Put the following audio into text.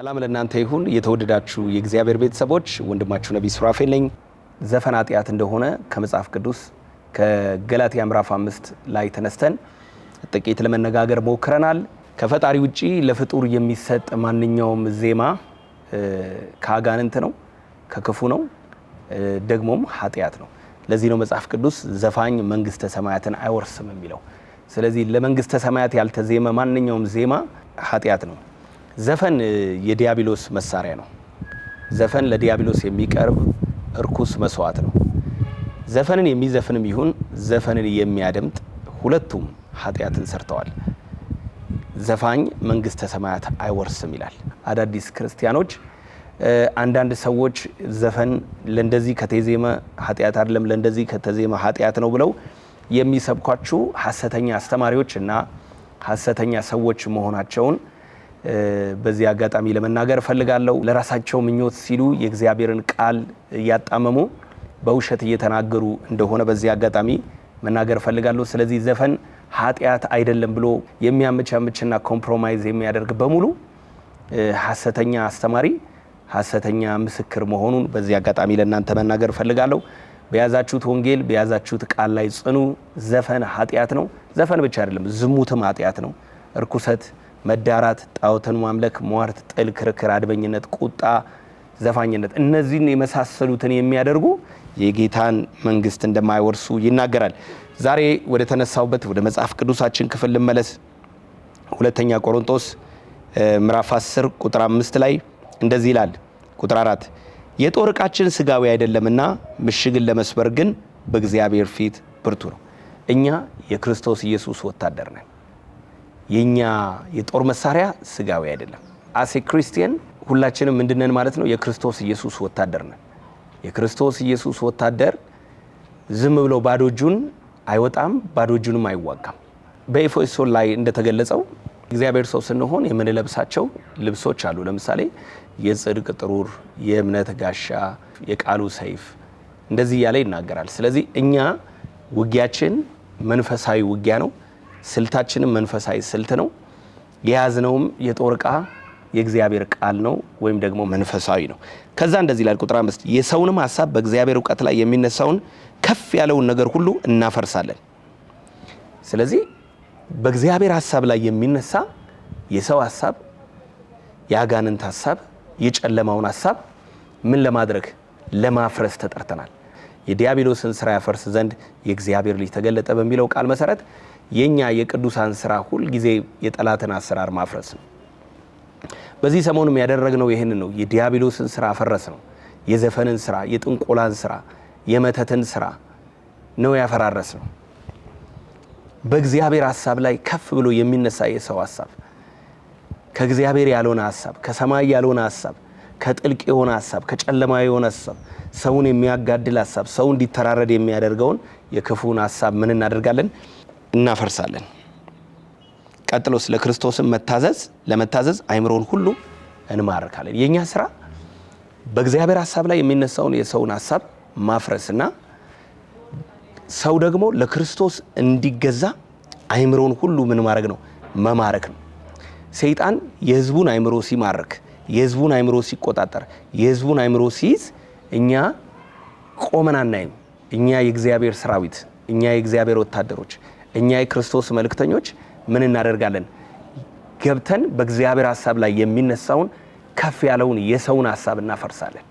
ሰላም ለእናንተ ይሁን የተወደዳችሁ የእግዚአብሔር ቤተሰቦች ወንድማችሁ ነብይ ሱራፌል ነኝ። ዘፈን ኃጢአት እንደሆነ ከመጽሐፍ ቅዱስ ከገላትያ ምዕራፍ 5 ላይ ተነስተን ጥቂት ለመነጋገር ሞክረናል። ከፈጣሪ ውጪ ለፍጡር የሚሰጥ ማንኛውም ዜማ ከአጋንንት ነው፣ ከክፉ ነው፣ ደግሞም ኃጢአት ነው። ለዚህ ነው መጽሐፍ ቅዱስ ዘፋኝ መንግስተ ሰማያትን አይወርስም የሚለው። ስለዚህ ለመንግስተ ሰማያት ያልተዜመ ማንኛውም ዜማ ኃጢአት ነው። ዘፈን የዲያብሎስ መሳሪያ ነው። ዘፈን ለዲያብሎስ የሚቀርብ እርኩስ መስዋዕት ነው። ዘፈንን የሚዘፍንም ይሁን ዘፈንን የሚያደምጥ ሁለቱም ኃጢአትን ሰርተዋል። ዘፋኝ መንግስተ ሰማያት አይወርስም ይላል። አዳዲስ ክርስቲያኖች አንዳንድ ሰዎች ዘፈን ለእንደዚህ ከተዜመ ኃጢአት አይደለም፣ ለእንደዚህ ከተዜመ ኃጢአት ነው ብለው የሚሰብኳችሁ ሐሰተኛ አስተማሪዎች እና ሐሰተኛ ሰዎች መሆናቸውን በዚህ አጋጣሚ ለመናገር ፈልጋለሁ። ለራሳቸው ምኞት ሲሉ የእግዚአብሔርን ቃል እያጣመሙ በውሸት እየተናገሩ እንደሆነ በዚህ አጋጣሚ መናገር ፈልጋለሁ። ስለዚህ ዘፈን ኃጢአት አይደለም ብሎ የሚያመቻምችና ኮምፕሮማይዝ የሚያደርግ በሙሉ ሐሰተኛ አስተማሪ፣ ሐሰተኛ ምስክር መሆኑን በዚህ አጋጣሚ ለእናንተ መናገር ፈልጋለሁ። በያዛችሁት ወንጌል በያዛችሁት ቃል ላይ ጽኑ። ዘፈን ኃጢአት ነው። ዘፈን ብቻ አይደለም፣ ዝሙትም ኃጢአት ነው። እርኩሰት፣ መዳራት፣ ጣዖትን ማምለክ፣ ሟርት፣ ጥል፣ ክርክር፣ አድመኝነት፣ ቁጣ፣ ዘፋኝነት እነዚህን የመሳሰሉትን የሚያደርጉ የጌታን መንግስት እንደማይወርሱ ይናገራል። ዛሬ ወደ ተነሳውበት ወደ መጽሐፍ ቅዱሳችን ክፍል ልመለስ። ሁለተኛ ቆሮንቶስ ምዕራፍ 10 ቁጥር 5 ላይ እንደዚህ ይላል። ቁጥር 4 የጦር ዕቃችን ስጋዊ አይደለምና ምሽግን ለመስበር ግን በእግዚአብሔር ፊት ብርቱ ነው። እኛ የክርስቶስ ኢየሱስ ወታደር ነን። የኛ የጦር መሳሪያ ስጋዊ አይደለም። አሴ ክርስቲያን ሁላችንም ምንድነን ማለት ነው? የክርስቶስ ኢየሱስ ወታደር ነን። የክርስቶስ ኢየሱስ ወታደር ዝም ብሎ ባዶ እጁን አይወጣም፣ ባዶ እጁንም አይዋጋም። በኤፌሶን ላይ እንደተገለጸው እግዚአብሔር ሰው ስንሆን የምንለብሳቸው ልብሶች አሉ። ለምሳሌ የጽድቅ ጥሩር፣ የእምነት ጋሻ፣ የቃሉ ሰይፍ እንደዚህ እያለ ይናገራል። ስለዚህ እኛ ውጊያችን መንፈሳዊ ውጊያ ነው። ስልታችንም መንፈሳዊ ስልት ነው። የያዝነውም የጦር ዕቃ የእግዚአብሔር ቃል ነው ወይም ደግሞ መንፈሳዊ ነው። ከዛ እንደዚህ ይላል ቁጥር 5 የሰውንም ሐሳብ በእግዚአብሔር እውቀት ላይ የሚነሳውን ከፍ ያለውን ነገር ሁሉ እናፈርሳለን። ስለዚህ በእግዚአብሔር ሐሳብ ላይ የሚነሳ የሰው ሐሳብ፣ የአጋንንት ሐሳብ፣ የጨለማውን ሐሳብ ምን ለማድረግ ለማፍረስ ተጠርተናል። የዲያብሎስን ስራ ያፈርስ ዘንድ የእግዚአብሔር ልጅ ተገለጠ በሚለው ቃል መሰረት የኛ የቅዱሳን ስራ ሁል ጊዜ የጠላትን አሰራር ማፍረስ ነው። በዚህ ሰሞኑም ያደረግነው ይህን ነው። የዲያብሎስን ስራ አፈረስ ነው። የዘፈንን ስራ፣ የጥንቆላን ስራ፣ የመተትን ስራ ነው ያፈራረስ ነው። በእግዚአብሔር ሐሳብ ላይ ከፍ ብሎ የሚነሳ የሰው ሐሳብ፣ ከእግዚአብሔር ያልሆነ ሐሳብ፣ ከሰማይ ያልሆነ ሐሳብ፣ ከጥልቅ የሆነ ሐሳብ፣ ከጨለማ የሆነ ሐሳብ፣ ሰውን የሚያጋድል ሐሳብ፣ ሰው እንዲተራረድ የሚያደርገውን የክፉን ሐሳብ ምን እናደርጋለን? እናፈርሳለን። ቀጥሎስ ለክርስቶስም ለመታዘዝ አይምሮን ሁሉ እንማርካለን። የኛ ስራ በእግዚአብሔር ሐሳብ ላይ የሚነሳውን የሰውን ሐሳብ ማፍረስና ሰው ደግሞ ለክርስቶስ እንዲገዛ አይምሮን ሁሉ ምን ማድረግ ነው? መማረክ ነው። ሰይጣን የህዝቡን አይምሮ ሲማርክ፣ የህዝቡን አይምሮ ሲቆጣጠር፣ የህዝቡን አይምሮ ሲይዝ እኛ ቆመን አናይም። እኛ የእግዚአብሔር ሰራዊት፣ እኛ የእግዚአብሔር ወታደሮች፣ እኛ የክርስቶስ መልእክተኞች ምን እናደርጋለን? ገብተን በእግዚአብሔር ሐሳብ ላይ የሚነሳውን ከፍ ያለውን የሰውን ሐሳብ እናፈርሳለን።